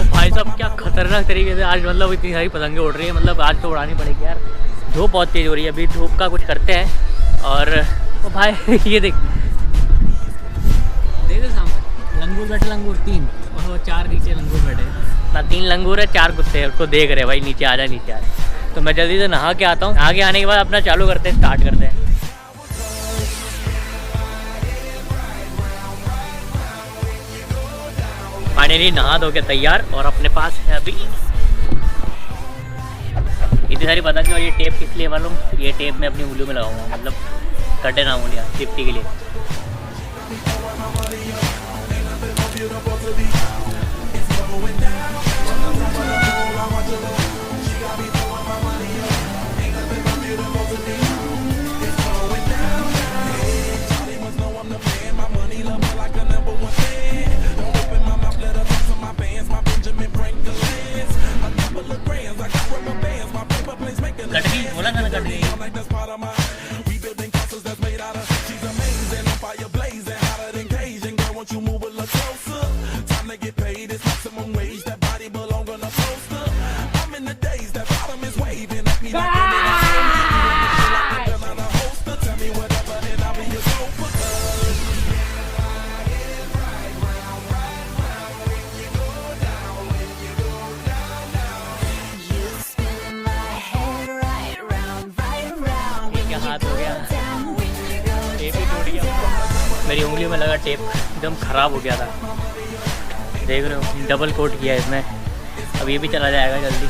भाई साहब क्या खतरनाक तरीके से आज मतलब इतनी सारी पतंगे उड़ रही है, मतलब आज तो उड़ानी पड़ेगी यार। धूप बहुत तेज़ हो रही है, अभी धूप का कुछ करते हैं। और ओ भाई ये देख सामने लंगूर बैठे, लंगूर 3 और 4 नीचे लंगूर बैठे ना, 3 लंगूर है 4 कुत्ते हैं, उसको देख रहे भाई नीचे आ जाए नीचे आ जाए। तो मैं जल्दी से नहा के आता हूँ, नहा के आने के बाद अपना चालू करते हैं, स्टार्ट करते हैं। फाइनली नहा धो के तैयार और अपने पास है अभी इतनी सारी पतंगे। और ये टेप किस लिए मालूम, ये टेप मैं अपनी उंगलियों में लगाऊंगा, मतलब कटे ना उंगलियाँ, सेफ्टी के लिए। बोला था ना कट गई। हाथ हो गया, टेप ही टूट गया, मेरी उंगली में लगा टेप, एकदम ख़राब हो गया था। देख रहे हो डबल कोट किया इसमें, अब ये भी चला जाएगा जल्दी।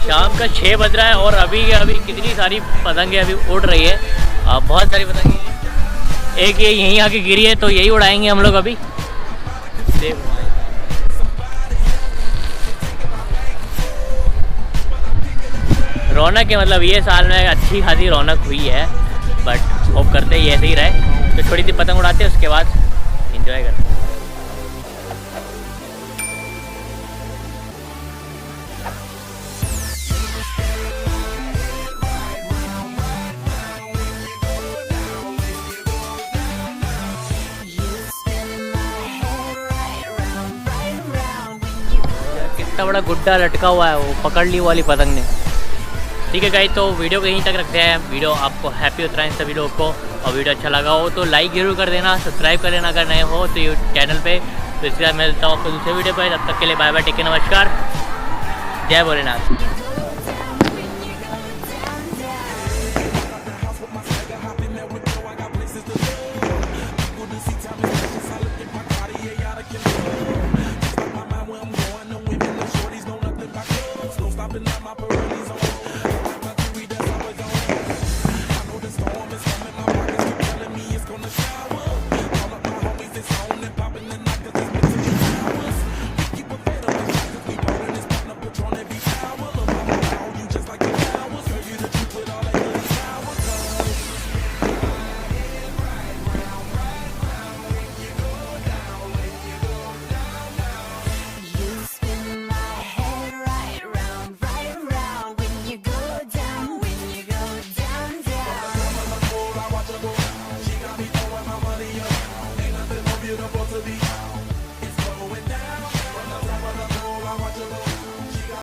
शाम का 6 बज रहा है और अभी कितनी सारी पतंगे अभी उड़ रही है, बहुत सारी पतंगे। एक ये यहीं आके गिरी है तो यही उड़ाएंगे हम लोग अभी। देखो रौनक है, मतलब ये साल में अच्छी खासी रौनक हुई है, बट होप करते ही ऐसे ही रहे। तो थोड़ी सी पतंग उड़ाते हैं, उसके बाद एंजॉय करते हैं। कितना बड़ा गुड्डा लटका हुआ है, वो पकड़ ली वाली पतंग ने। ठीक है गाइस, तो वीडियो को यहीं तक रखते हैं। वीडियो आपको हैप्पी उत्तरायण सभी लोगों को, और वीडियो अच्छा लगा हो तो लाइक जरूर कर देना, सब्सक्राइब कर लेना अगर नए हो तो ये चैनल पे। तो इसके बाद मिलता हूँ आपको दूसरे वीडियो पर, तब तक के लिए बाय बाय, टेक केयर, नमस्कार, जय भोलेनाथ।